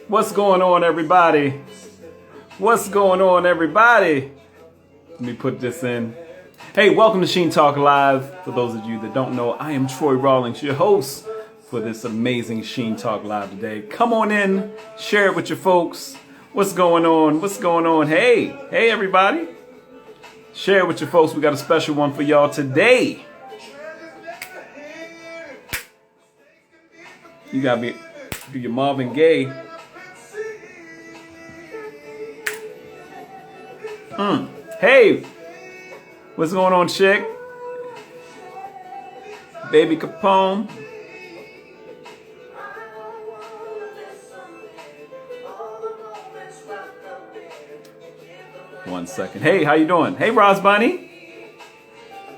What's going on, everybody? What's going on, everybody? Let me put this in. Hey, welcome to Sheen Talk Live. For those of you that don't know, I am Troy Rawlings, your host for this amazing Sheen Talk Live today. Come on in, share it with your folks. What's going on? What's going on? Hey, everybody. Share it with your folks. We got a special one for y'all today. You gotta do your Marvin Gaye. Hey, what's going on, chick? Baby Capone. One second. Hey, how you doing? Hey, Roz Bunny.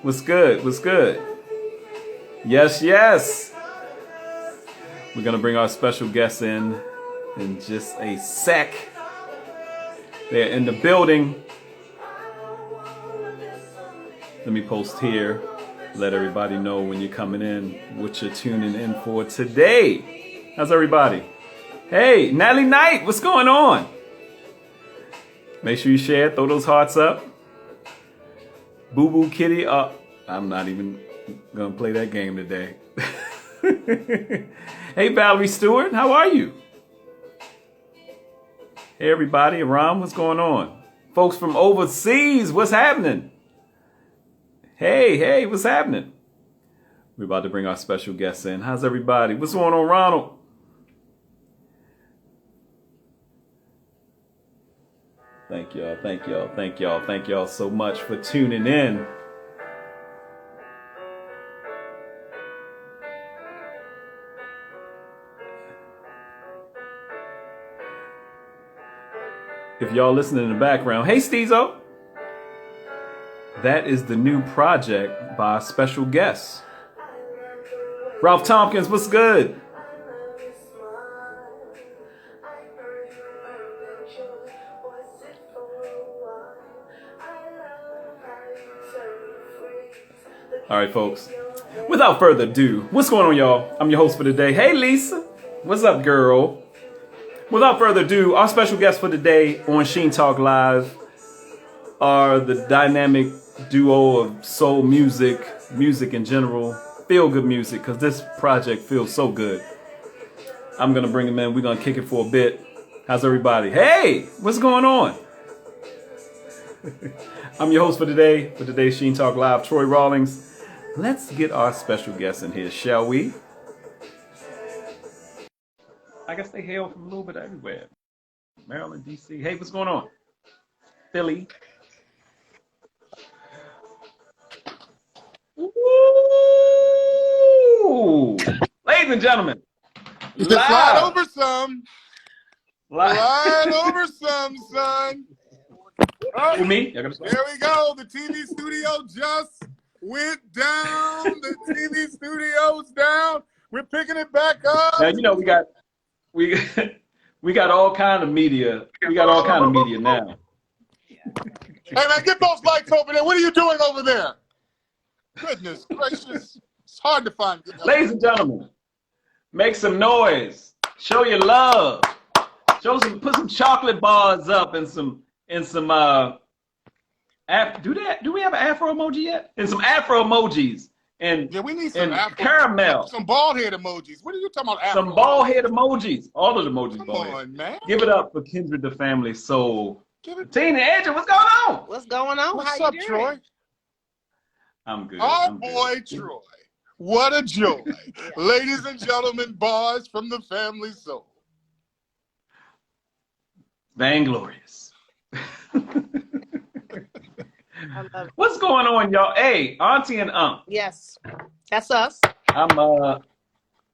What's good? What's good? Yes, yes. We're gonna bring our special guests in just a sec. They're in the building. Let me post here. Let everybody know when you're coming in, what you're tuning in for today. How's everybody? Hey, Natalie Knight, what's going on? Make sure you share, throw those hearts up. Boo Boo Kitty, I'm not even gonna play that game today. Hey, Valerie Stewart, how are you? Hey, everybody, Aram, what's going on? Folks from overseas, what's happening? Hey, what's happening? We're about to bring our special guests in. How's everybody? What's going on, Ronald? Thank y'all so much for tuning in. If y'all listening in the background, hey, Steezo. That is the new project by our special guest. Ralph Tompkins, what's good? All right, folks. Without further ado, what's going on, y'all? I'm your host for today. Hey, Lisa. What's up, girl? Without further ado, our special guests for today on Sheen Talk Live are the dynamic duo of soul music in general, feel-good music, because this project feels so good. I'm going to bring them in. We're going to kick it for a bit. How's everybody? Hey, what's going on? I'm your host for today's Sheen Talk Live, Troy Rawlings. Let's get our special guests in here, shall we? I guess they hail from a little bit everywhere. Maryland, D.C. Hey, what's going on? Philly. Ooh. Ladies and gentlemen. Slide over some. Slide over some, son. Oh, me? There we go. The TV studio just went down. The TV studio's down. We're picking it back up. Now, you know, we got all kind of media. We got all kind of media now. Hey, man, get those lights over there. What are you doing over there? Goodness gracious. It's hard to find good. Ladies and gentlemen, make some noise. Show your love. Put some chocolate bars up and some do we have an Afro emoji yet? And some Afro emojis. And yeah, we need some Afro, caramel. Some bald head emojis. What are you talking about? Some bald head emojis. All of the emojis. Come on, man. Give it up for Kindred, the family soul. Tina, Angel, what's going on? What's going on? What's How up, you Troy? doing? I'm good. Our boy Troy. What a joy. Yeah. Ladies and gentlemen, boys from the family soul. Vainglorious. I love it. What's going on, y'all? Hey, Auntie and Unc. Yes, that's us. I'm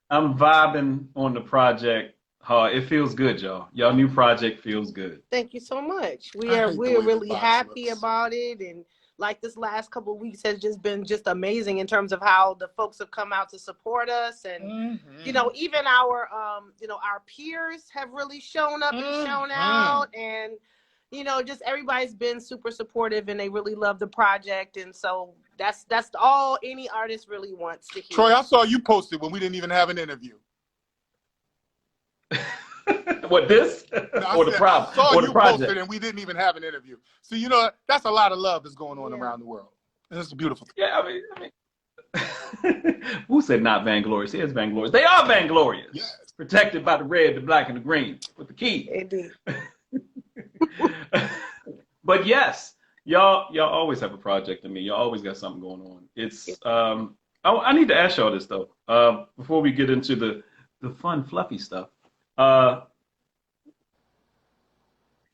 vibing on the project. It feels good, y'all. Y'all new project feels good. Thank you so much. I hate the We're way really the box happy looks. about it, and like this last couple of weeks has just been amazing in terms of how the folks have come out to support us, and you know, even our our peers have really shown up and shown out, and you know, just everybody's been super supportive, and they really love the project, and so that's all any artist really wants to hear. Troy, I saw you posted when we didn't even have an interview. What, this? No, Or the I problem? saw Or the you project? posted and we didn't even have an interview. So, you know, that's a lot of love that's going on around the world. And it's a beautiful thing. Yeah, I mean, who said not vainglorious? Here's vainglorious. They are vainglorious. Yes. Protected by the red, the black, and the green with the key. Indeed. But yes, y'all always have a project to me. Y'all always got something going on. It's I need to ask y'all this though. Before we get into the fun, fluffy stuff.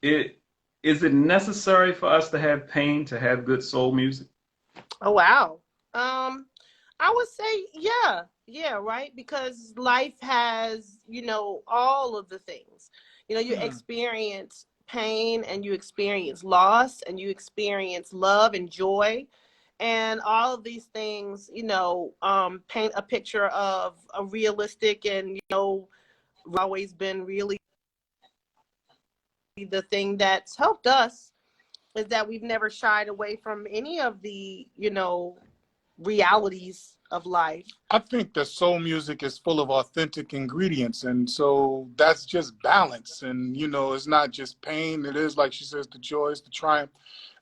Is it necessary for us to have pain to have good soul music? Oh wow. I would say yeah, right? Because life has, all of the things. You experience pain and you experience loss and you experience love and joy. And all of these things, paint a picture of a realistic and, always been really the thing that's helped us is that we've never shied away from any of the, realities of life. I think that soul music is full of authentic ingredients. And so that's just balance. And, it's not just pain. It is, like she says, the joys, the triumph.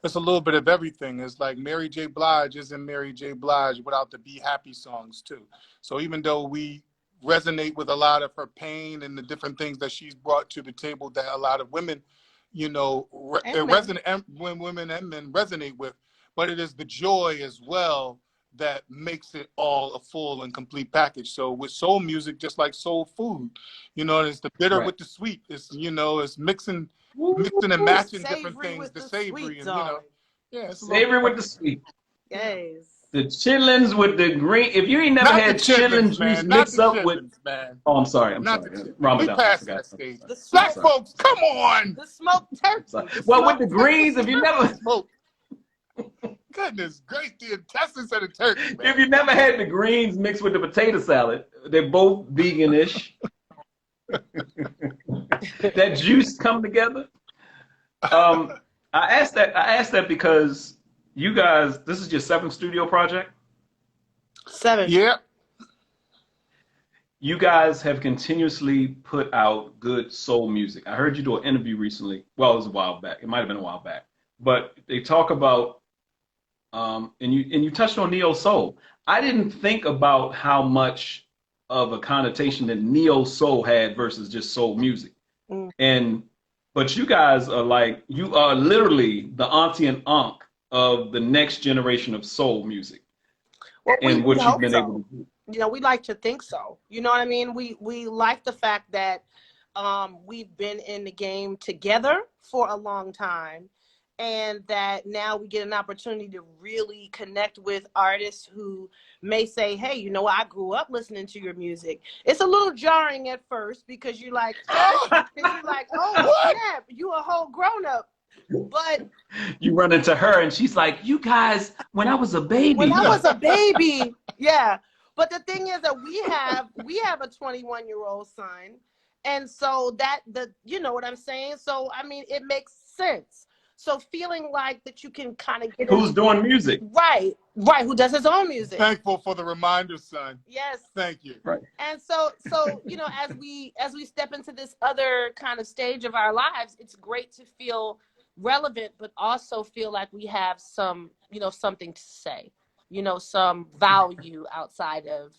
It's a little bit of everything. It's like Mary J. Blige isn't Mary J. Blige without the Be Happy songs, too. So even though we resonate with a lot of her pain and the different things that she's brought to the table that a lot of women, resonate, when women and men resonate with, but it is the joy as well that makes it all a full and complete package. So with soul music, just like soul food, it's the bitter with the sweet. It's, it's mixing and matching different things, the savory and, it's savory with the sweet. Yes. The chitlins with the green. If you ain't never had chitlin juice mixed up with, oh, I'm sorry. We passed that stage. Black folks, come on. The smoked turkey. Well, with the greens, if you never smoke. Goodness gracious, the intestines of the turkey, man. If you never had the greens mixed with the potato salad, they're both veganish. That juice come together. I asked that because you guys, this is your 7th studio project? 7. Yeah. You guys have continuously put out good soul music. I heard you do an interview recently. Well, it was a while back. It might have been a while back. But they talk about and you touched on neo soul. I didn't think about how much of a connotation that neo soul had versus just soul music. But you guys are you are literally the Auntie and Unc of the next generation of soul music. Well, and what you've been able to do. We like to think so. You know what I mean? We like the fact that we've been in the game together for a long time. And that now we get an opportunity to really connect with artists who may say, hey, I grew up listening to your music. It's a little jarring at first because you're like, oh, snap, you a whole grown up. But you run into her and she's like, you guys, when I was a baby. Yeah. But the thing is that we have a 21-year-old son. And so you know what I'm saying? So, I mean, it makes sense. So feeling like that you can kind of get who's doing music. Right, who does his own music. Thankful for the reminder, son. Yes. Thank you. Right. And so as we step into this other kind of stage of our lives, it's great to feel relevant, but also feel like we have some, something to say, some value outside of,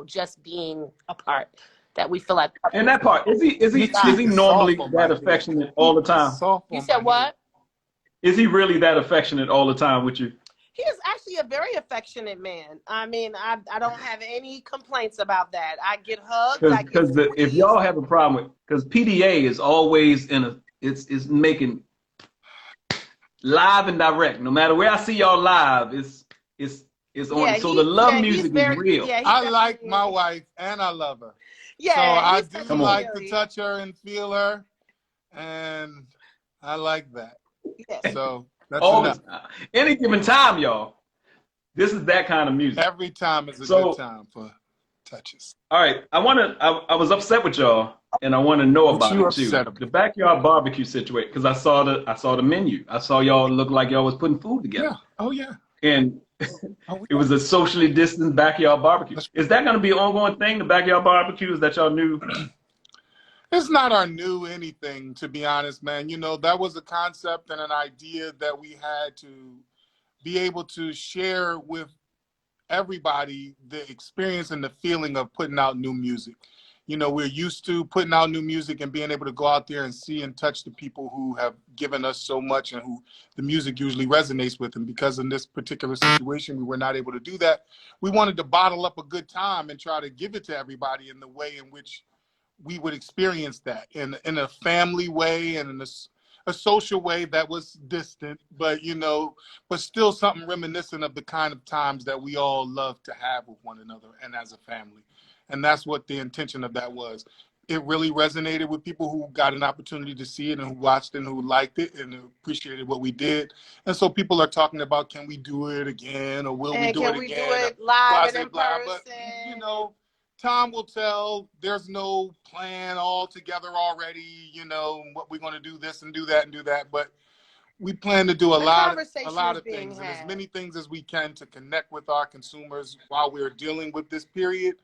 just being a part. That we feel like. And that part, is he normally that affectionate all the time? You said what? Is he really that affectionate all the time with you? He is actually a very affectionate man. I mean, I don't have any complaints about that. I get hugs. Because if y'all have a problem with, because PDA is always it's making live and direct. No matter where I see y'all live, it's on. So the love music is real. Yeah, I like my wife and I love her. Yeah, so I do like to touch her and feel her, and I like that. Yes. So that's enough. Any given time, y'all. This is that kind of music. Every time is a good time for touches. All right, I was upset with y'all, and I want to know about it too. The backyard barbecue situation, because I saw the menu. I saw y'all look like y'all was putting food together. Yeah. Oh yeah. And it was a socially distanced backyard barbecue. Is that going to be an ongoing thing? The backyard barbecue, is that y'all new? It's not our new anything, to be honest, man. You know, that was a concept and an idea that we had to be able to share with everybody the experience and the feeling of putting out new music. You know, we're used to putting out new music and being able to go out there and see and touch the people who have given us so much and who the music usually resonates with. And because in this particular situation, we were not able to do that, we wanted to bottle up a good time and try to give it to everybody in the way in which we would experience that in a family way and in a social way that was distant, but you know, but still something reminiscent of the kind of times that we all love to have with one another and as a family. And that's what the intention of that was. It really resonated with people who got an opportunity to see it and who watched it and who liked it and appreciated what we did. And so people are talking about, can we do it again, or will we do it again? Can we do it live and in blah, person? but, you know, time will tell. There's no plan all together already, you know, what we're going to do this and do that and do that. But we plan to do a lot of things and as many things as we can to connect with our consumers while we're dealing with this period.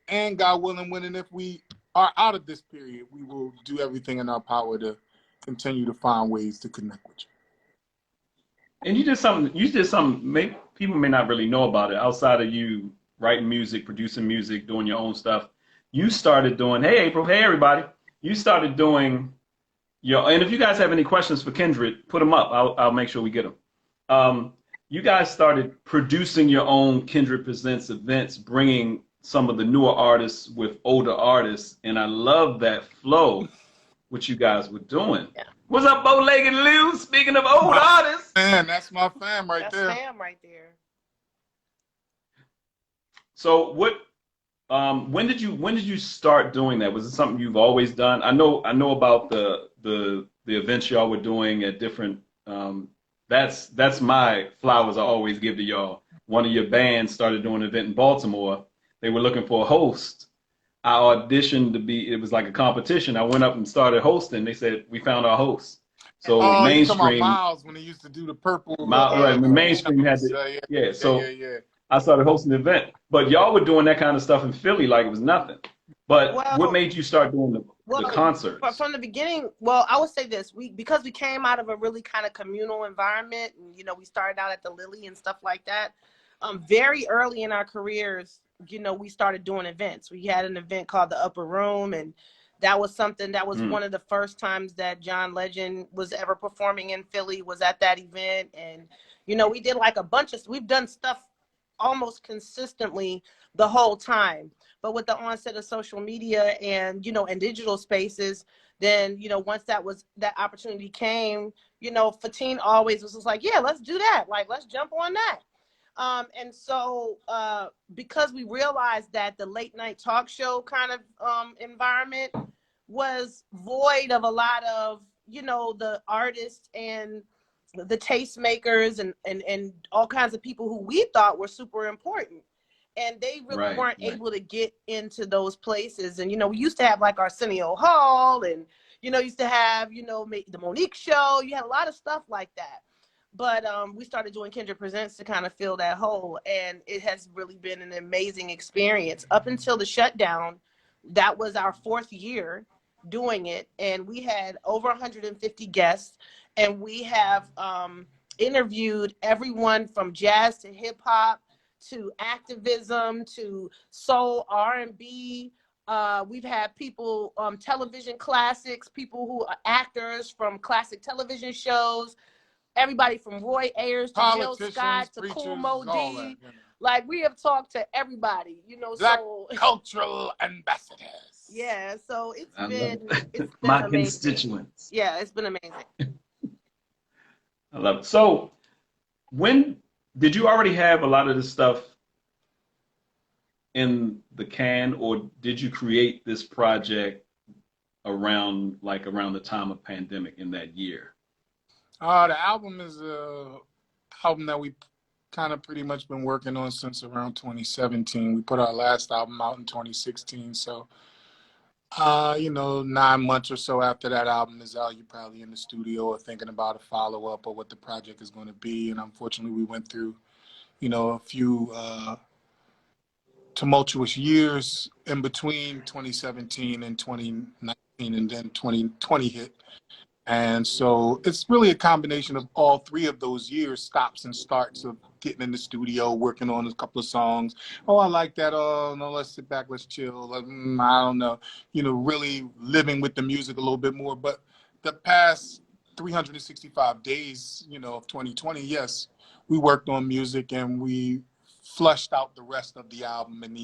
And God willing, when if we are out of this period, we will do everything in our power to continue to find ways to connect with you. And you did something people may not really know about it outside of you writing music, producing music, doing your own stuff. You started doing, hey, April, hey, everybody. You started doing and if you guys have any questions for Kindred, put them up. I'll make sure we get them. You guys started producing your own Kindred Presents events, bringing some of the newer artists with older artists. And I love that flow, what you guys were doing. Yeah. What's up, Bow-Legged Lou? Speaking of old artists. Man, that's my fam right there. That's fam right there. So when did you start doing that? Was it something you've always done? I know about the events y'all were doing at different that's my flowers I always give to y'all. One of your bands started doing an event in Baltimore. They were looking for a host. I auditioned it was like a competition. I went up and started hosting. They said, we found our host. So Mainstream. Miles when he used to do the purple. Right, when Mainstream had I started hosting the event. But y'all were doing that kind of stuff in Philly like it was nothing. But what made you start doing the concerts? From the beginning, I would say this. Because we came out of a really kind of communal environment, and, you know, we started out at the Lily and stuff like that. Very early in our careers, you know, we started doing events. We had an event called the Upper Room, and that was something that was one of the first times that John Legend was ever performing in Philly, was at that event. And, you know, we did like we've done stuff almost consistently the whole time. But with the onset of social media and, you know, and digital spaces, then, you know, once that opportunity came, you know, Fatine always was just like, yeah, let's do that. Like, let's jump on that. And so because we realized that the late night talk show kind of environment was void of a lot of, you know, the artists and the tastemakers and all kinds of people who we thought were super important. And they really weren't able to get into those places. And, you know, we used to have like Arsenio Hall and, you know, used to have, you know, the Monique Show. You had a lot of stuff like that. But we started doing Kindred Presents to kind of fill that hole. And it has really been an amazing experience. Up until the shutdown, that was our 4th year doing it. And we had over 150 guests. And we have interviewed everyone from jazz to hip hop to activism to soul R&B. We've had people, television classics, people who are actors from classic television shows, everybody from Roy Ayers to Jill Scott to Kool Moe Dee. You know. Like, we have talked to everybody, you know. Black cultural ambassadors. Yeah, so it's been my amazing. Constituents. Yeah, it's been amazing. I love it. So when did you already have a lot of this stuff in the can, or did you create this project around the time of pandemic in that year? The album is a album that we kind of pretty much been working on since around 2017. We put our last album out in 2016. So, you know, 9 months or so after that album is out, you're probably in the studio or thinking about a follow-up or what the project is going to be. And unfortunately, we went through, you know, a few tumultuous years in between 2017 and 2019. and then 2020 hit. And so it's really a combination of all three of those years, stops and starts of getting in the studio, working on a couple of songs. Oh, I like that. Oh, no, let's sit back, let's chill. Like, I don't know. Really living with the music a little bit more. But the past 365 days, of 2020, yes, we worked on music and we flushed out the rest of the album and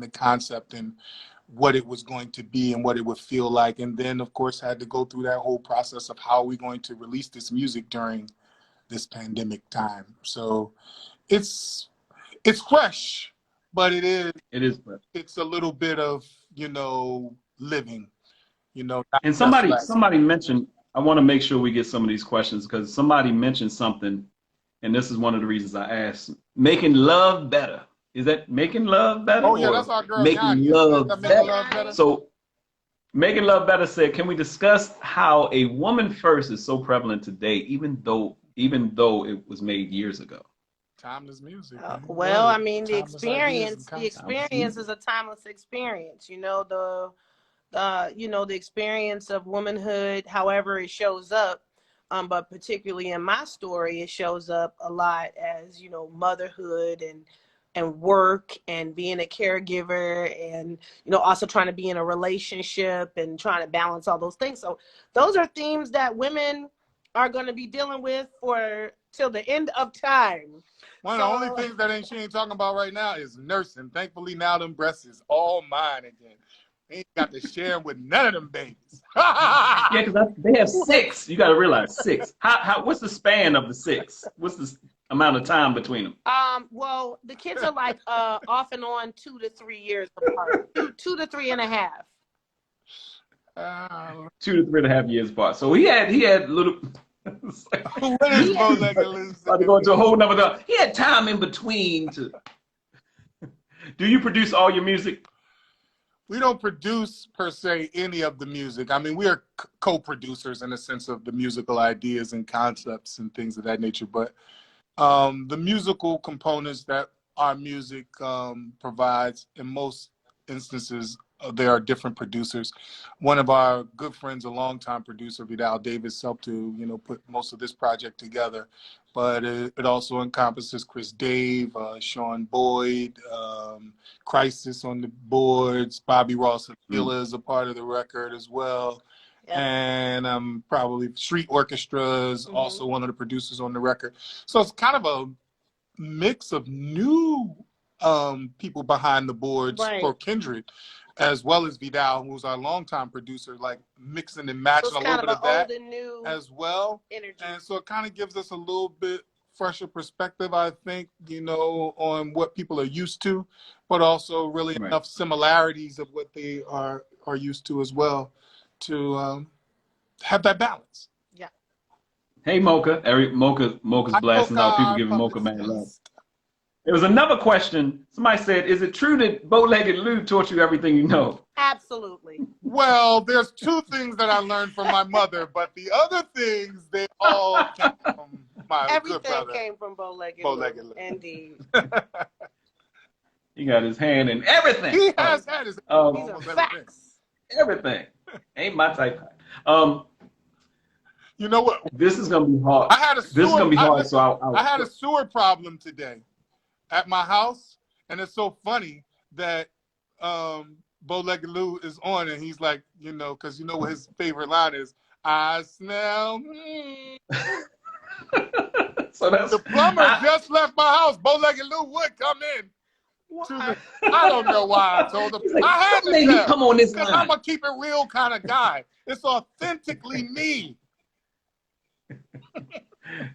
the concept and what it was going to be and what it would feel like. And then, of course, had to go through that whole process of how are we going to release this music during this pandemic time. So it's fresh, but it is fresh. It's a little bit of, living, And somebody mentioned, I want to make sure we get some of these questions because somebody mentioned something, and this is one of the reasons I asked, making love better. Is that making love better? Oh, yeah, that's our girl. Making love better. So Making Love Better said, can we discuss how a woman first is so prevalent today, even though it was made years ago? Timeless music. Well, I mean, the experience is a timeless experience. The experience of womanhood, however it shows up. But particularly in my story, it shows up a lot as, motherhood and work and being a caregiver and, also trying to be in a relationship and trying to balance all those things. So those are themes that women are going to be dealing with till the end of time. One of the only things that she ain't talking about right now is nursing. Thankfully, now them breasts is all mine again. Ain't got to share them with none of them babies. Yeah, because they have 6. You got to realize 6. What's the span of the 6? What's the amount of time between them? Well, the kids are like off and on 2 to 3 years apart. 2 to 3.5. 2 to 3.5 years apart. So he had little. What is about to go into a whole nother. He had time in between to. Do you produce all your music? We don't produce, per se, any of the music. I mean, we are co-producers in the sense of the musical ideas and concepts and things of that nature. But the musical components that our music provides, in most instances, there are different producers. One of our good friends, a longtime producer, Vidal Davis, helped to, put most of this project together. But it also encompasses Chris Dave, Sean Boyd, Crisis on the boards, Bobby Ross Aquila is a part of the record as well. Yep. And probably Street Orchestra is also one of the producers on the record. So it's kind of a mix of new people behind the boards for Kindred, as well as Vidal, who's our longtime producer, like mixing and matching a little bit of that as well. Energy. And so it kind of gives us a little bit fresher perspective, I think, on what people are used to, but also really enough similarities of what they are used to as well to have that balance. Yeah. Hey, Mocha. Mocha's blasting out. People giving Mocha mad love. There was another question. Somebody said, is it true that Bow-Legged Lou taught you everything you know? Absolutely. Well, there's 2 things that I learned from my mother, but the other things, they all came from my good brother. Everything came from Bow-Legged Lou. Indeed. He got his hand in everything. He has had his hand in facts. Everything. Ain't my type. You know what? This is gonna be hard. I had a sewer problem today at my house, and it's so funny that Bow-Legged Lou is on, and he's like, because what his favorite line is, I smell. So the plumber just left my house. Bow-Legged Lou would come in. I don't know why I told him. Like, I had to tell, come on this line. I'm a keep it real kind of guy. It's authentically me.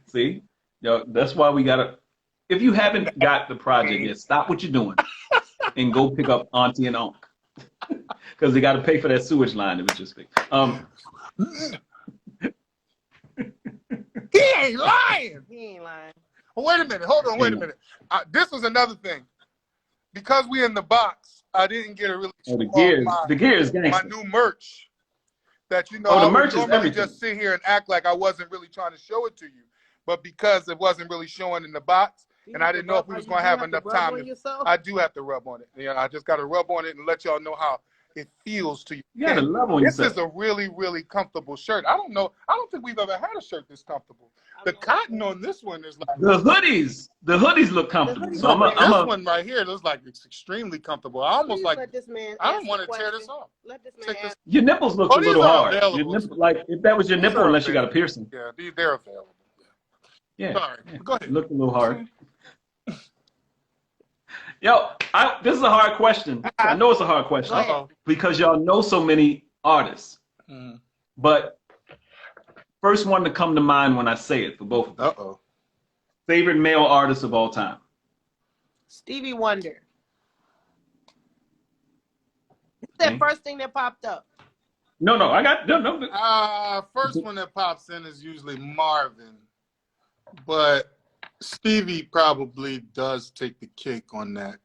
See, that's why we gotta. If you haven't got the project yet, stop what you're doing and go pick up Auntie Unc, because they got to pay for that sewage line that was just fixed. He ain't lying. He ain't lying. Well, wait a minute. Hold on. Wait a minute. This was another thing. Because we in the box, I didn't get a really. The gears, my new merch. That the I merch would is normally everything. just sit here and act like I wasn't really trying to show it to you, but because it wasn't really showing in the box, and I didn't know if we was going to have enough time. I do have to rub on it. I just got to rub on it and let y'all know how it feels to you. You gotta love when you This say. is a really, really comfortable shirt. I don't think we've ever had a shirt this comfortable. The cotton on this one is like The hoodies look comfortable. So this one right here looks like it's extremely comfortable. I almost like. Let this man I don't want to tear this off. Let this man ask. Your nipples look a little hard. Your nipple, like if that was your nipple, unless you got a piercing. Yeah, they're available. Yeah. Sorry. Yeah. Go ahead. Look a little hard. Yo, this is a hard question. I know it's a hard question because y'all know so many artists. But first one to come to mind when I say it for both of you. Favorite male artist of all time? Stevie Wonder. That's the first thing that popped up. No, I got no. First one that pops in is usually Marvin, but Stevie probably does take the cake on that.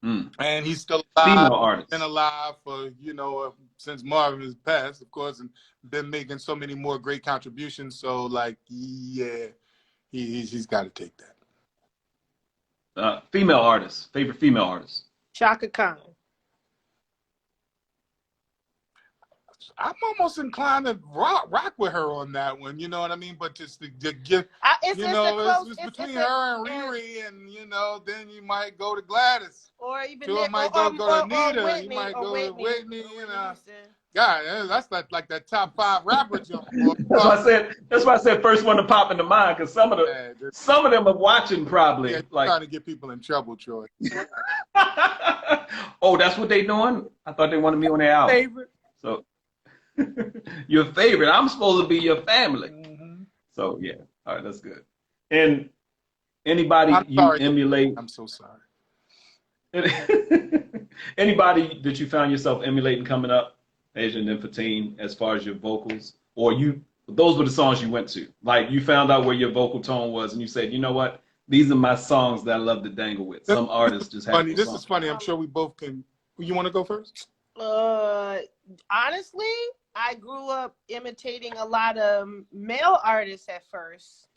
And he's still alive. Female artist. Been alive for, since Marvin has passed, of course, and been making so many more great contributions. So, like, yeah, he's got to take that. Female artist. Favorite female artist? Shaka Khan. I'm almost inclined to rock with her on that one, you know what I mean? But just to give, it's between her and Riri, and then you might go to Gladys, or even Nick, might go to Anita, Whitney, you might go to Whitney, God, that's like that top 5 rapper jump. That's why I said first one to pop into mind, because some of them are watching probably. Yeah, like trying to get people in trouble, Troy. Oh, that's what they doing? I thought they wanted me on their album. Favorite. So. Your favorite. I'm supposed to be your family. So yeah, all right, that's good. And anybody emulate? I'm so sorry. Anybody that you found yourself emulating coming up, Asian and Fatine, as far as your vocals, or those were the songs you went to. Like you found out where your vocal tone was, and you said, you know what? These are my songs that I love to dangle with. Some artists just have. Funny. This is funny. I'm sure we both can. You want to go first? Honestly, I grew up imitating a lot of male artists at first.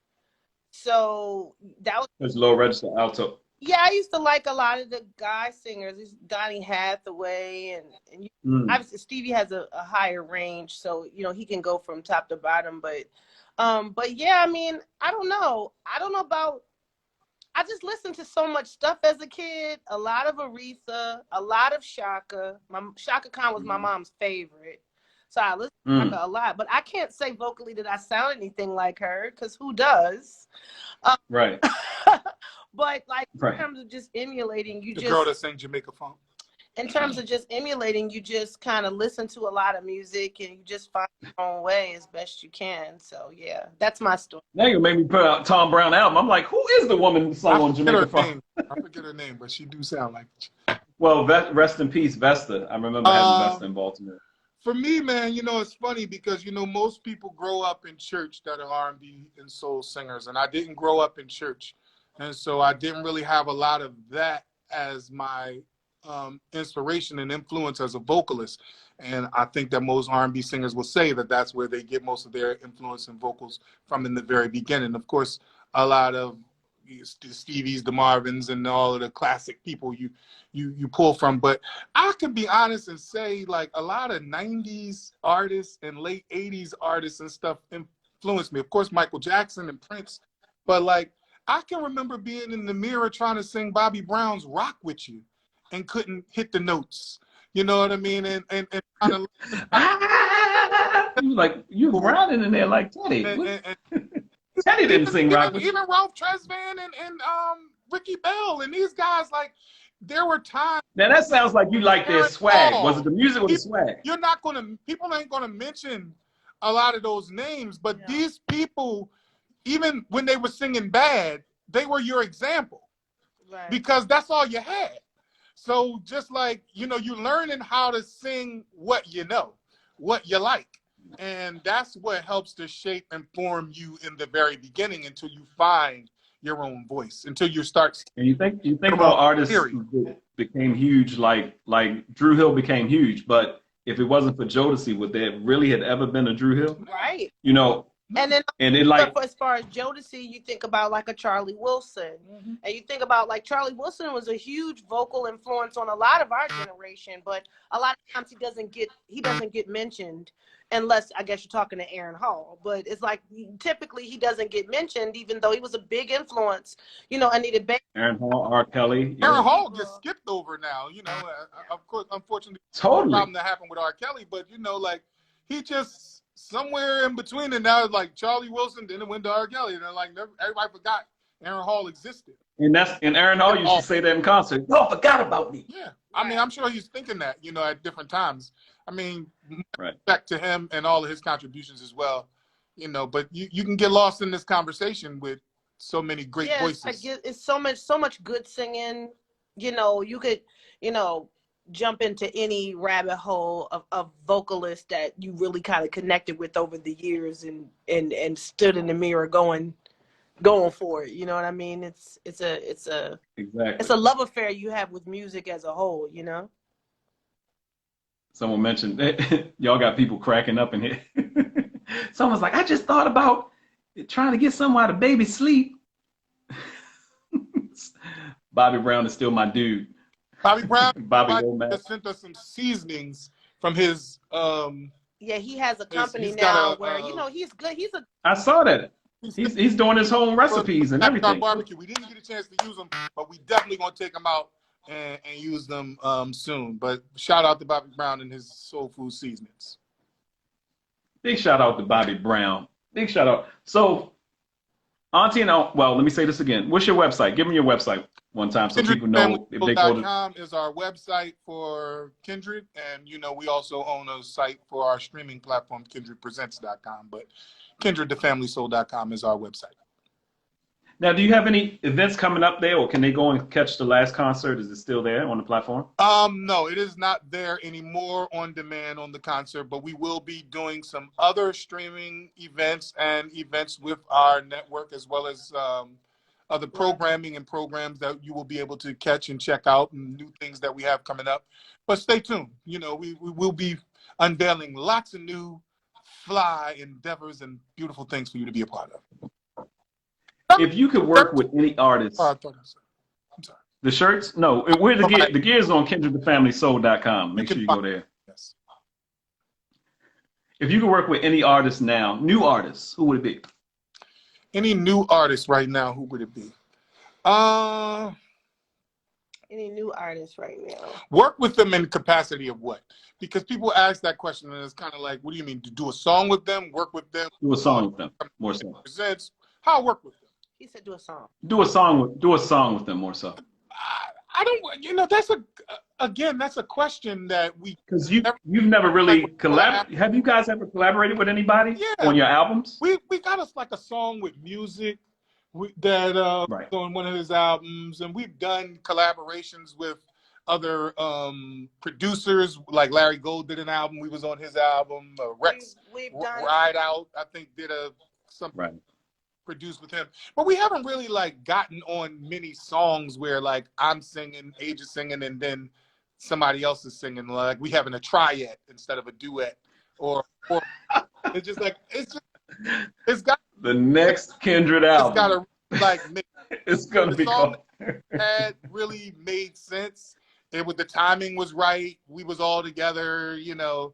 So that was... There's low register, alto. Yeah, I used to like a lot of the guy singers, Donny Hathaway, and obviously Stevie has a higher range, so he can go from top to bottom. But yeah, I mean, I don't know about. I just listened to so much stuff as a kid. A lot of Aretha, a lot of Shaka. Shaka Khan was my mom's favorite, so I listened to Shaka a lot. But I can't say vocally that I sound anything like her, because who does? Right. But like in terms of just emulating, the girl that sang Jamaica Funk. In terms of just emulating, you just kind of listen to a lot of music and you just find your own way as best you can. So yeah, that's my story. Now you made me put out Tom Brown album. I'm like, who is the woman who sung on Jamaica Funk? I forget her name, but she do sound like it. Well, rest in peace, Vesta. I remember having Vesta in Baltimore. For me, man, it's funny because, most people grow up in church that are R&B and soul singers, and I didn't grow up in church. And so I didn't really have a lot of that as my inspiration and influence as a vocalist. And I think that most R&B singers will say that that's where they get most of their influence and vocals from in the very beginning. Of course, a lot of the Stevies, the Marvins, and all of the classic people you pull from. But I can be honest and say, like, a lot of 90s artists and late 80s artists and stuff influenced me. Of course, Michael Jackson and Prince. But, like, I can remember being in the mirror trying to sing Bobby Brown's Rock With You and couldn't hit the notes. You know what I mean? And kind of like you grinding in there like Teddy. Teddy didn't sing Rock With You. Even Ralph Tresvant and Ricky Bell and these guys, like, there were times. Now that sounds like you like their swag. Was it the music or the swag? People ain't gonna mention a lot of those names, but these people, even when they were singing bad, they were your example. Right. Because that's all you had. So just like, you're learning how to sing what you know, what you like. And that's what helps to shape and form you in the very beginning until you find your own voice, until you start. And you think about artists who became huge, like Drew Hill became huge, but if it wasn't for Jodeci, would there really have ever been a Drew Hill? Right. And then And it like, as far as Jodeci, you think about like a Charlie Wilson, and you think about like Charlie Wilson was a huge vocal influence on a lot of our generation, but a lot of times he doesn't get mentioned unless I guess you're talking to Aaron Hall. But it's like typically he doesn't get mentioned, even though he was a big influence. You know, Anita Baker, Aaron Hall, R. Kelly. Yeah. Aaron Hall gets skipped over now. You know, of course, unfortunately, Totally. the problem that happened with R. Kelly, but you know, like he just somewhere in between, and now it's like Charlie Wilson, then it went to R. Kelly, and then like everybody forgot Aaron Hall existed. And Aaron Hall used to say that in concert. Y'all forgot about me. Yeah, I mean, I'm sure he's thinking that, you know, at different times. I mean, Right. back to him and all of his contributions as well, you know. But you can get lost in this conversation with so many great voices. It's so much good singing. You know, you could, you know, jump into any rabbit hole of vocalists that you really kind of connected with over the years and stood in the mirror going for it. You know what I mean? It's a love affair you have with music as a whole, you know? Someone mentioned y'all got people cracking up in here. Someone's like, I just thought about trying to get someone to baby sleep. Bobby Brown is still my dude. Bobby Brown just sent us some seasonings from his yeah, he has a company now where you know he's good. I saw that. He's doing his own recipes and everything. Barbecue. We didn't get a chance to use them, but we definitely gonna take them out and use them soon. But shout out to Bobby Brown and his soul food seasonings. Big shout out to Bobby Brown. Big shout out. So, Auntie Unc, well, let me say this again. What's your website? Give me your website one time so people know if they go to. Kindred.com is our website for Kindred, and you know we also own a site for our streaming platform, KindredPresents.com. But KindredTheFamilySoul.com is our website. Now, do you have any events coming up there, or can they go and catch the last concert? Is it still there on the platform? No, it is not there anymore on demand on the concert, but we will be doing some other streaming events and events with our network, as well as other programming and programs that you will be able to catch and check out, and new things that we have coming up. But stay tuned. You know, we will be unveiling lots of new fly endeavors and beautiful things for you to be a part of. If you could work with any artist, I'm sorry. The shirts? No, we're the gear. The gear is on KindredTheFamilySoul.com. Make sure you go there. Yes. If you could work with any artist now, new artists, who would it be? Any new artist right now, who would it be? Any new artists right now? Work with them in capacity of what? Because people ask that question and it's kind of like, what do you mean? To do a song with them? Work with them? Do a song with them. More so. Presents. How I work with them? He said do a song. Do a song with them more so. I don't, you know, that's a question that we. Because you've never really collaborated. Have you guys ever collaborated with anybody on your albums? We got us like a song with music that on one of his albums, and we've done collaborations with other producers, like Larry Gold did an album. We was on his album. Rex Ride Out, I think, did something produced with him. But we haven't really like gotten on many songs where like I'm singing, Age is singing, and then somebody else is singing. Like we having a triad instead of a duet, or it's just like it's got the next Kindred album. It's got to like it's gonna be called. Had really made sense. The timing was right. We was all together. You know,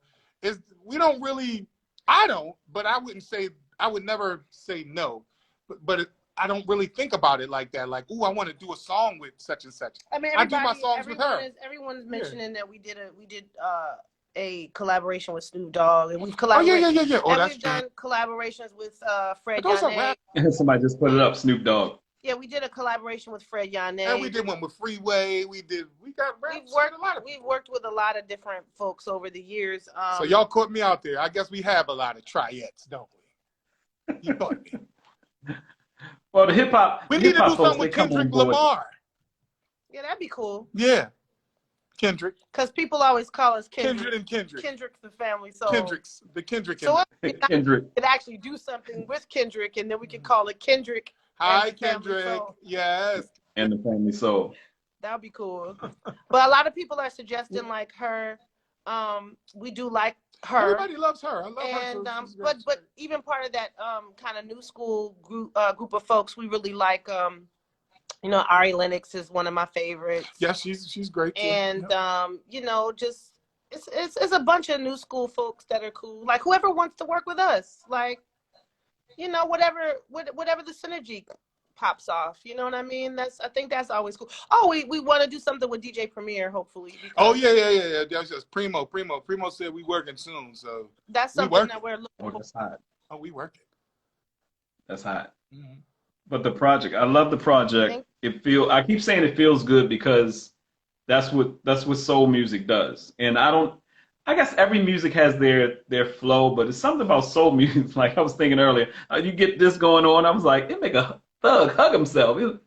we don't really. I don't, but I would never say no. But I don't really think about it like that. Like, ooh, I want to do a song with such and such. I mean, I do my songs with her. Everyone's mentioning that we did a collaboration with Snoop Dogg, and we've collaborated. Oh yeah. And we've done collaborations with Fred Yane. Somebody just put it up, Snoop Dogg. Yeah, we did a collaboration with Fred Yane. And we did one with Freeway. We've worked with a lot of different folks over the years. So y'all caught me out there. I guess we have a lot of triads, don't we? You caught me. Well, the hip hop. We need to do something with Kendrick Lamar. Yeah, that'd be cool. Yeah, Kendrick. Because people always call us Kindred and Kindred. Kendrick's the family soul. The Kendrick. So Kindred. we could actually do something with Kendrick, and then we could call it Kendrick. Hi, Kendrick. Yes. And the Family Soul. That'd be cool. But a lot of people are suggesting like her, We do like her. Everybody loves her. I love and, her. So but even part of that kind of new school group of folks, we really like. You know, Ari Lennox is one of my favorites. Yeah, she's great too. And yep. you know, just it's a bunch of new school folks that are cool. Like whoever wants to work with us, like, you know, whatever the synergy pops off. You know what I mean? I think that's always cool. Oh, we want to do something with DJ Premier, hopefully. Oh yeah. That's just Primo. Primo said we working soon, so that's something that we're looking for. That's hot. Oh, we working. That's hot. Mm-hmm. But the project, I love the project. I keep saying it feels good because that's what soul music does. And I guess every music has their flow, but it's something about soul music. Like I was thinking earlier, you get this going on. I was like, it make a thug hug himself. He'll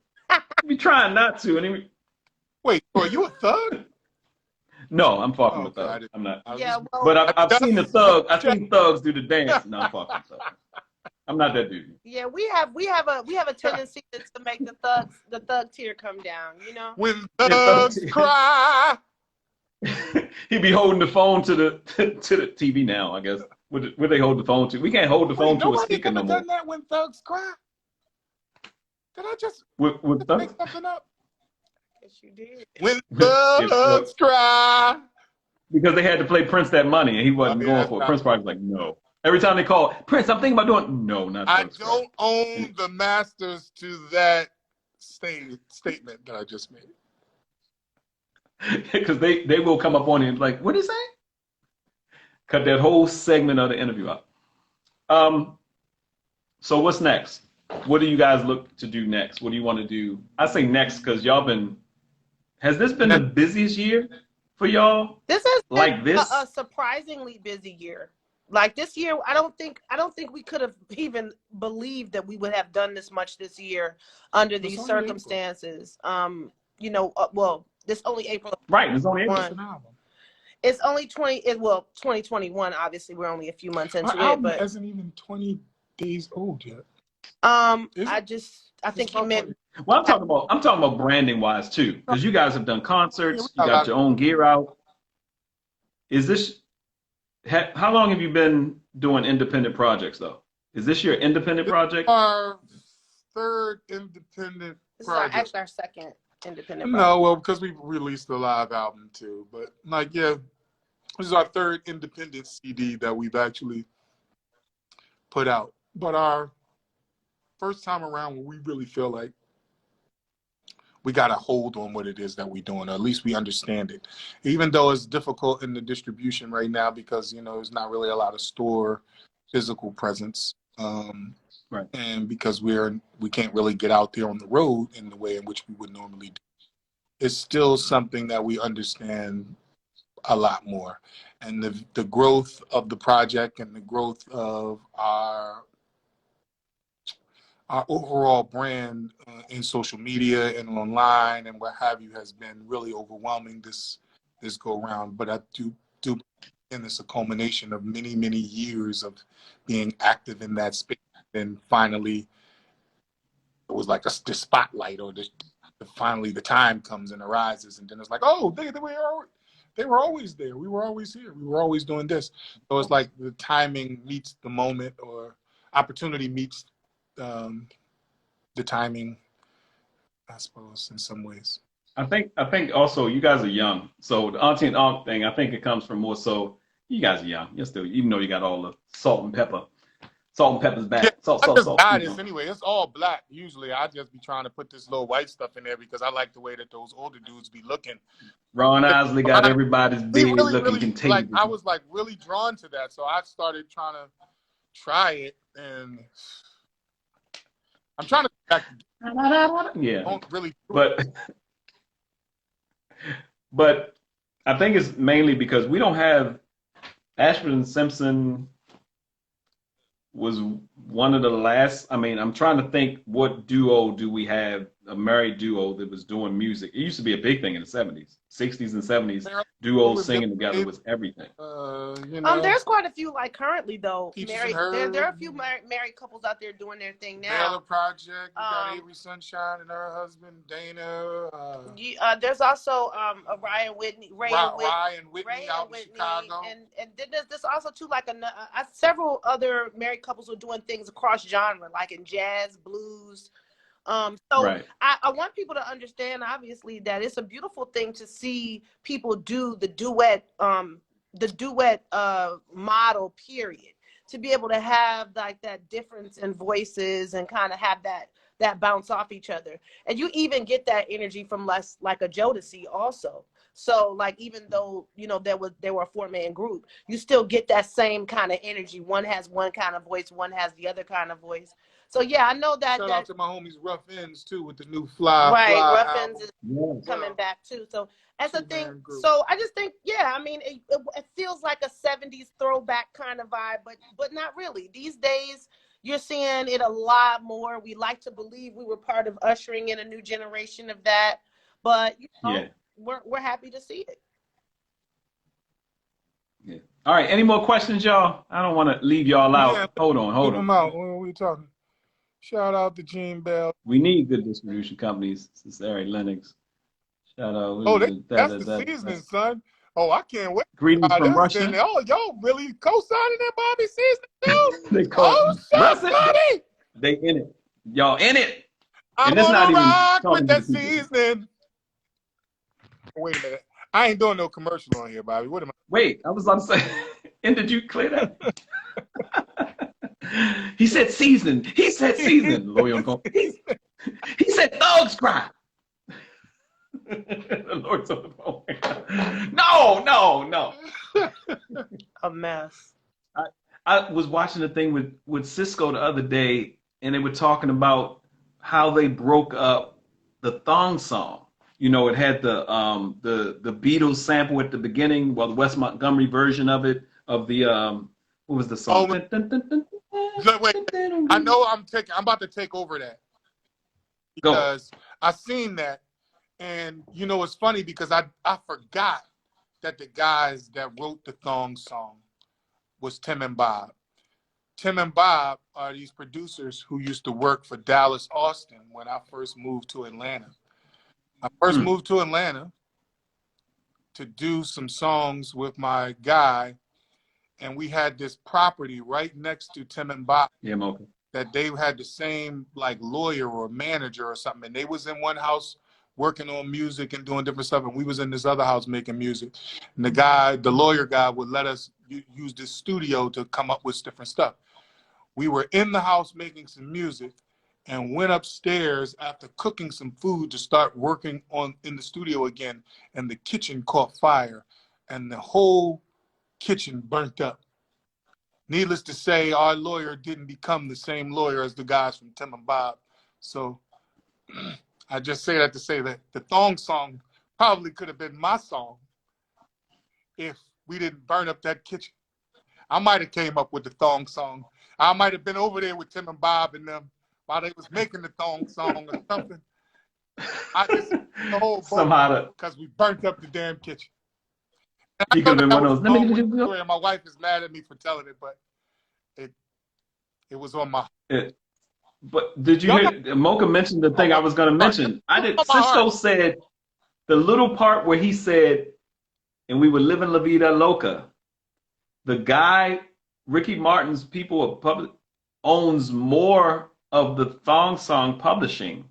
be trying not to. And wait, are you a thug? No, I'm fucking with thugs. I'm not. Yeah, but I've seen the thug. I've seen thugs do the dance. No, I'm fucking with thugs. I'm not that dude. Yeah, we have a tendency to make the thug tear come down, you know. When thugs cry. He'd be holding the phone to the TV now, I guess. Where they hold the phone to? We can't hold the phone to a speaker no more. Done that when thugs cry? Did I just with make something up? Yes, you did. When thugs cry. Because they had to play Prince that money, and he wasn't going for it. Prince probably was like, no. Every time they call, Prince, I'm thinking about doing. No, not. I don't own the masters to that statement that I just made. Because they will come up on you and like, what did he say? Cut that whole segment of the interview out. So what's next? What do you guys look to do next? What do you want to do? I say next because has this been the busiest year for y'all? This has like been a surprisingly busy year. Like this year, I don't think we could have even believed that we would have done this much this year under these circumstances. You know, this only April. Right, it's only April. It's only 2021. Obviously, we're only a few months into it, but it isn't even 20 days old yet. I think you meant. Well, I'm talking about branding wise too, because you guys have done concerts, you got your own gear out. Is this? How long have you been doing independent projects though? Is this your independent project? Our third independent project. This is actually our second independent project. No, well, because we released a live album too. But this is our third independent CD that we've actually put out. But our first time around where we really feel like we got a hold on what it is that we're doing, or at least we understand it. Even though it's difficult in the distribution right now because, there's not really a lot of store physical presence. Right. And because we can't really get out there on the road in the way in which we would normally do. It's still something that we understand a lot more. And the growth of the project and the growth of our overall brand in social media and online and what have you has been really overwhelming this go around. But I do and it's a culmination of many, many years of being active in that space. And finally, it was like the spotlight, or finally the time comes and arises, and then it's like, oh, they were always there. We were always here. We were always doing this. So it's like the timing meets the moment, or opportunity meets the timing, I suppose, in some ways. I think also you guys are young. So the Auntie Unc thing, I think it comes from more so you guys are young. You're still, even though you got all the salt and pepper. Salt and pepper's back. Yeah, salt. Anyway, it's all black. Usually I just be trying to put this little white stuff in there because I like the way that those older dudes be looking. Ron Isley got everybody's beard looking contagious. I was really drawn to that. So I started trying to try it, and I'm trying to back. Yeah. Don't really. But I think it's mainly because we don't have Ashford and Simpson was one of the last. I mean, I'm trying to think what duo do we have a married duo that was doing music. It used to be a big thing in the 70s, 60s and 70s. There Duos singing together was everything. You know, there's quite a few like currently though. Peaches Married, and Herb. there are a few married couples out there doing their thing now. Baylor Project. You got Avery Sunshine and her husband Dana. There's also Ryan Whitney, Ryan Whitney out in Chicago, and then there's also too like several other married couples who are doing things across genre, like in jazz, blues. So Right. I want people to understand, obviously, that it's a beautiful thing to see people do the duet model, period. To be able to have like that difference in voices and kind of have that bounce off each other. And you even get that energy from less like a Jodeci also. So like, even though, you know, they were a 4-man group, you still get that same kind of energy. One has one kind of voice, one has the other kind of voice. So yeah, I know that. Shout out to my homies Rough Ends too with the new Fly. Right, Fly Rough album. Ends is coming back too. So that's the thing. Group. So I just think, yeah, I mean, it feels like a 70s throwback kind of vibe, but not really. These days, you're seeing it a lot more. We like to believe we were part of ushering in a new generation of that, but you know, we're happy to see it. Yeah. All right. Any more questions, y'all? I don't want to leave y'all out. Yeah, Hold on. leave them out. What are we talking? Shout out to Gene Bell. We need good distribution companies. This is Eric Lennox. Shout out. That's the seasoning, son. Oh, I can't wait. Greetings from Russia. Y'all really co-signing that Bobby seasoning too? They call Bobby! They in it. Y'all in it. I'm gonna rock with that seasoning. Wait a minute. I ain't doing no commercial on here, Bobby. What am I? Wait, I was about to say, and did you clear that? He said season. He said season. He said thugs cry. The Lord's on the phone. No. A mess. I was watching a thing with Cisco the other day, and they were talking about how they broke up the thong song. You know, it had the Beatles sample at the beginning, well, the Wes Montgomery version of it, of the what was the song? Wait, I know I'm about to take over that because I seen that, and you know it's funny because I forgot that the guys that wrote the thong song was Tim and Bob. Tim and Bob are these producers who used to work for Dallas Austin when I first moved to Atlanta. I first moved to Atlanta to do some songs with my guy, and we had this property right next to Tim and Bob that they had the same like lawyer or manager or something, and they was in one house working on music and doing different stuff, and we was in this other house making music. And the lawyer guy would let us use this studio to come up with different stuff. We were in the house making some music and went upstairs after cooking some food to start working in the studio again, and the kitchen caught fire and the whole kitchen burnt up. Needless to say, our lawyer didn't become the same lawyer as the guys from Tim and Bob. So I just say that to say that the thong song probably could have been my song if we didn't burn up that kitchen. I might have came up with the thong song. I might have been over there with Tim and Bob and them while they was making the thong song or something. I just the whole because we burnt up the damn kitchen. He could have been one of those. My wife is mad at me for telling it, but it was on my heart. But did you hear Mocha mentioned the thing I was going to mention? Cisco said the little part where he said, and we were living La Vida Loca. The guy, Ricky Martin's owns more of the thong song publishing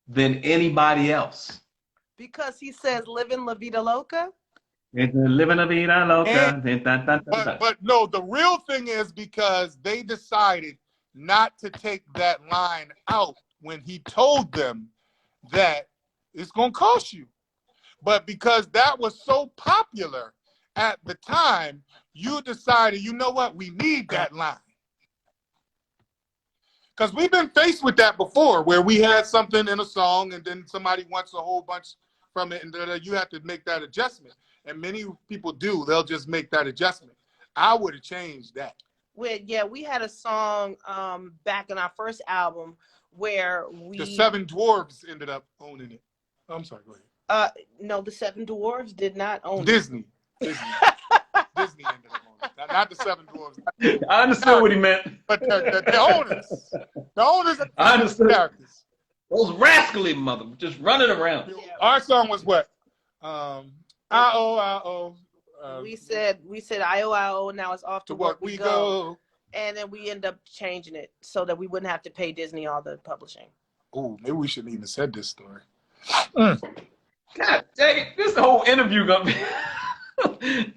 than anybody else. Because he says living La Vida Loca? Living La Vida Loca. But no, the real thing is because they decided not to take that line out when he told them that it's going to cost you. But because that was so popular at the time, you decided, you know what, we need that line. Because we've been faced with that before, where we had something in a song and then somebody wants a whole bunch from it, and you have to make that adjustment. And many people do. They'll just make that adjustment. I would have changed that. We had a song back in our first album where the Seven Dwarves ended up owning it. I'm sorry, go ahead. No, the Seven Dwarves did not own Disney. Disney ended up owning it. Not the Seven Dwarves. I understood what he meant. But the owners. The owners of I understood. the characters. Those rascally mother just running around. Yeah. Our song was what? I-O. We said I-O, now it's off to work we go. And then we end up changing it so that we wouldn't have to pay Disney all the publishing. Oh, maybe we shouldn't even said this story. God dang it. This whole interview gonna be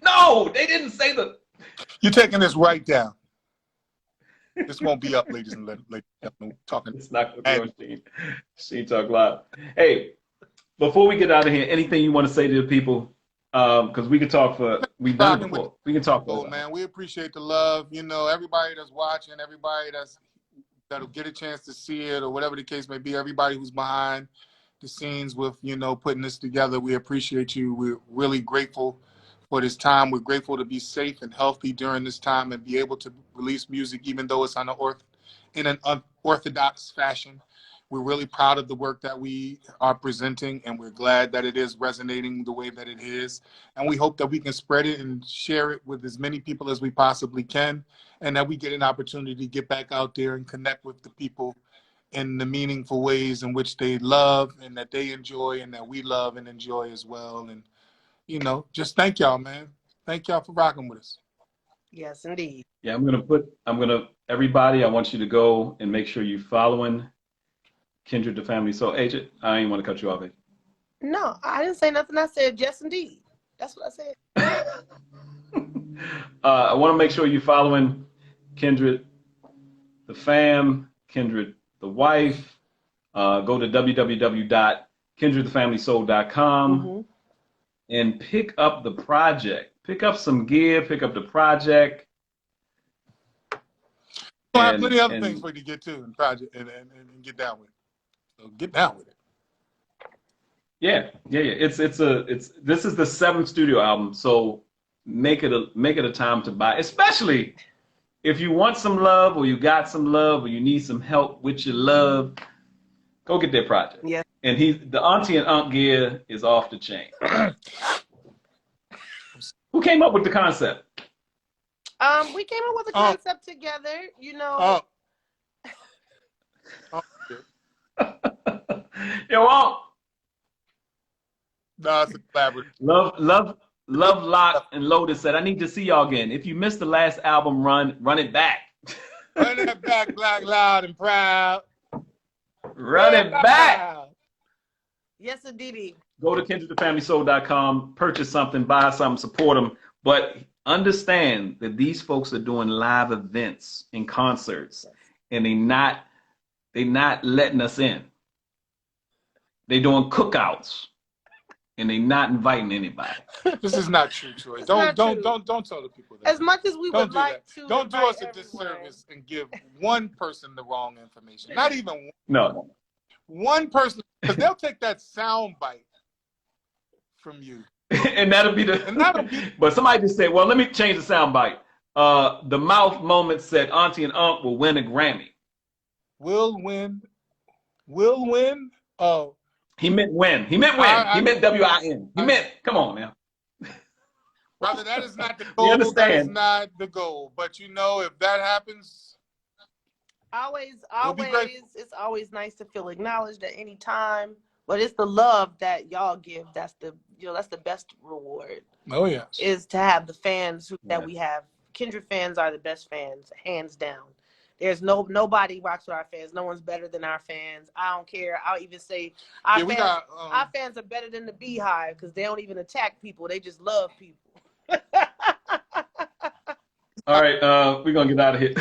No, they didn't say the You're taking this right down. This won't be up, ladies and gentlemen. Talking. It's not gonna be on Sheen Talk Live. Hey, before we get out of here, anything you want to say to the people? Because we can talk for we've done it before. We can talk for man. We appreciate the love. You know, everybody that's watching, everybody that'll get a chance to see it, or whatever the case may be. Everybody who's behind the scenes with putting this together. We appreciate you. We're really grateful for this time. We're grateful to be safe and healthy during this time and be able to release music, even though it's in an unorthodox fashion. We're really proud of the work that we are presenting, and we're glad that it is resonating the way that it is. And we hope that we can spread it and share it with as many people as we possibly can, and that we get an opportunity to get back out there and connect with the people in the meaningful ways in which they love and that they enjoy and that we love and enjoy as well. And, just thank y'all, man. Thank y'all for rocking with us. Yes, indeed. Yeah, everybody, I want you to go and make sure you're following Kindred, the family. So, Agent, I ain't want to cut you off, Agent. No, I didn't say nothing. I said, yes, indeed. That's what I said. I want to make sure you're following Kindred, the fam, Kindred, the wife. Go to www.kindredthefamilysoul.com and pick up the project. Pick up some gear, pick up the project. I have plenty of other things for you to get to and project and get down with. So get down with it. Yeah. This is the 7th studio album, so make it a time to buy, especially if you want some love or you got some love or you need some help with your love. Go get that project. Yeah. And the Auntie and Unc gear is off the chain. Who came up with the concept? We came up with a concept together, Yo, Unc. No, it's a collaborative. Love, Lock, and Lotus said, I need to see y'all again. If you missed the last album run it back. Run it back, Black, Loud, and Proud. Run it back. Yes, indeed. Go to kindredthefamilysoul.com, purchase something, buy something, support them. But understand that these folks are doing live events and concerts, and they not letting us in. They're doing cookouts, and they not inviting anybody. This is not true, Troy. Don't tell the people that. As much as we would like to, don't do us a disservice and give one person the wrong information. Not even one. No. One person, because they'll take that sound bite from you. And that'll be But somebody just said, well, let me change the sound bite. The mouth moment said Auntie and Unc will win a Grammy. Will win? Oh. He meant win. He meant win. He meant W-I-N. He meant, come on now. Brother, that is not the goal. That is not the goal. But if that happens, it's always nice to feel acknowledged at any time. But it's the love that y'all give. That's the best reward. Oh yes. Is to have the fans that we have. Kindred fans are the best fans, hands down. There's nobody rocks with our fans. No one's better than our fans. I don't care. I'll even say our fans are better than the Beehive because they don't even attack people. They just love people. All right, we're gonna get out of here.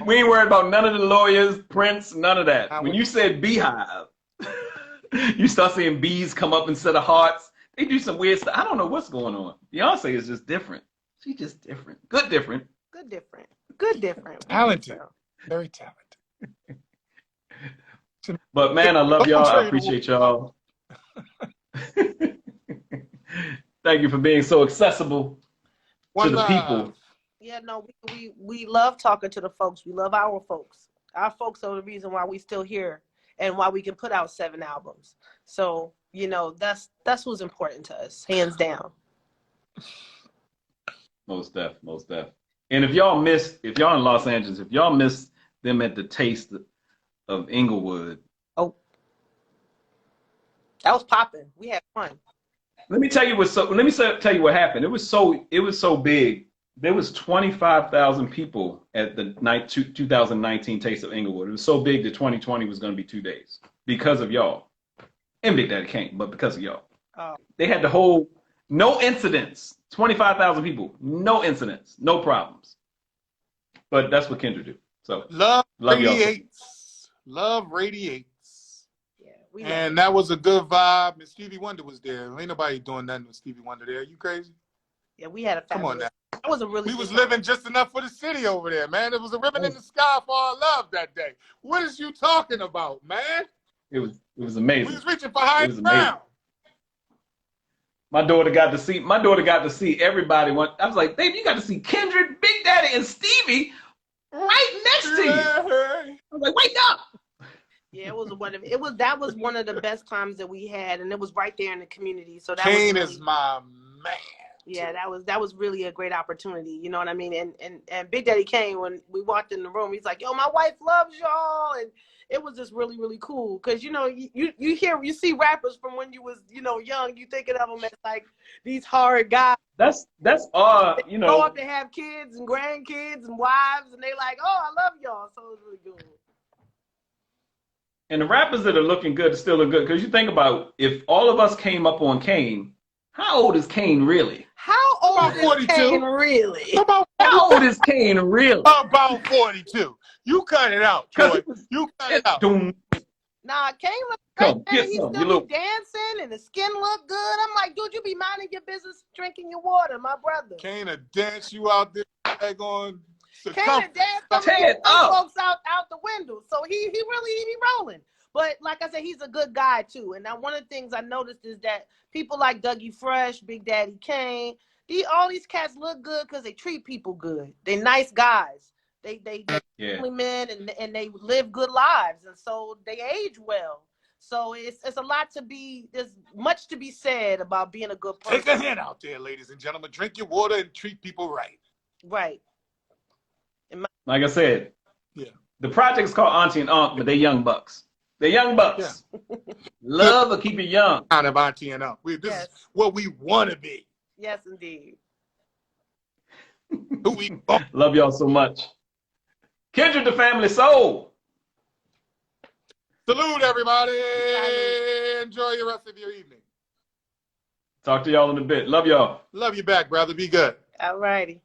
We ain't worried about none of the lawyers, Prince, none of that. When you said Beehive, you start seeing bees come up instead of hearts. They do some weird stuff. I don't know what's going on. Beyonce is just different. She's just different. Good different. Talented. Very talented. But man, I love y'all. I appreciate y'all. Thank you for being so accessible to the people. Yeah, no, we love talking to the folks. We love our folks. Our folks are the reason why we still here and why we can put out 7 albums. So, you know, that's what's important to us, hands down. Most def. And if y'all in Los Angeles, if y'all missed them at the Taste of Inglewood. Oh, that was popping. We had fun. Let me tell you what happened. It was so big. There was 25,000 people at the 2019 Taste of Inglewood. It was so big that 2020 was going to be 2 days because of y'all. And Big Daddy Kane, but because of y'all. Oh. They had the whole, no incidents, 25,000 people, no incidents, no problems. But that's what Kindred do. So love radiates. Y'all. Love radiates. Yeah, and that was a good vibe. And Stevie Wonder was there. Ain't nobody doing nothing with Stevie Wonder there. You crazy? Yeah, we had a fabulous. Come on now. That was a really. We was living just enough for the city over there, man. It was a ribbon in the sky for our love that day. What is you talking about, man? It was amazing. We was reaching for high ground. My daughter got to see everybody. I was like, baby, you got to see Kindred, Big Daddy, and Stevie right next to you. I was like, wake up. Yeah, that was one of the best times that we had, and it was right there in the community. So that Kane was is my man. Yeah, that was really a great opportunity. You know what I mean? And Big Daddy Kane, when we walked in the room, he's like, "Yo, my wife loves y'all," and it was just really, really cool. Cause you know, you see rappers from when you was, you know, young, you thinking of them as like these hard guys. That's you know. Grow up to have kids and grandkids and wives, and they like, "Oh, I love y'all." So it was really good. And the rappers that are looking good still look good. Because you think about, if all of us came up on Kane, how old is Kane really? How old is 42. Kane really? How old is Kane really? About 42. You cut it out, Troy. You cut it out. Nah, Kane look great, man. He still be dancing and the skin look good. I'm like, dude, you be minding your business, drinking your water, my brother. Kane will dance you out there going. Kane will dance some folks out the window. So he really be rolling. But like I said, he's a good guy too. And now one of the things I noticed is that people like Dougie Fresh, Big Daddy Kane, all these cats look good because they treat people good. They're nice guys. They family men and they live good lives, and so they age well. So it's a lot there's much to be said about being a good person. Take a hint out there, ladies and gentlemen. Drink your water and treat people right. Right. Like I said, the project is called Auntie and Unc, but they're young bucks. They're young bucks. Yeah. Love will keep you young. Kind of Auntie and Unc. This is what we want to be. Yes, indeed. Love y'all so much. Kindred, the family soul. Salute, everybody. Enjoy your rest of your evening. Talk to y'all in a bit. Love y'all. Love you back, brother. Be good. All righty.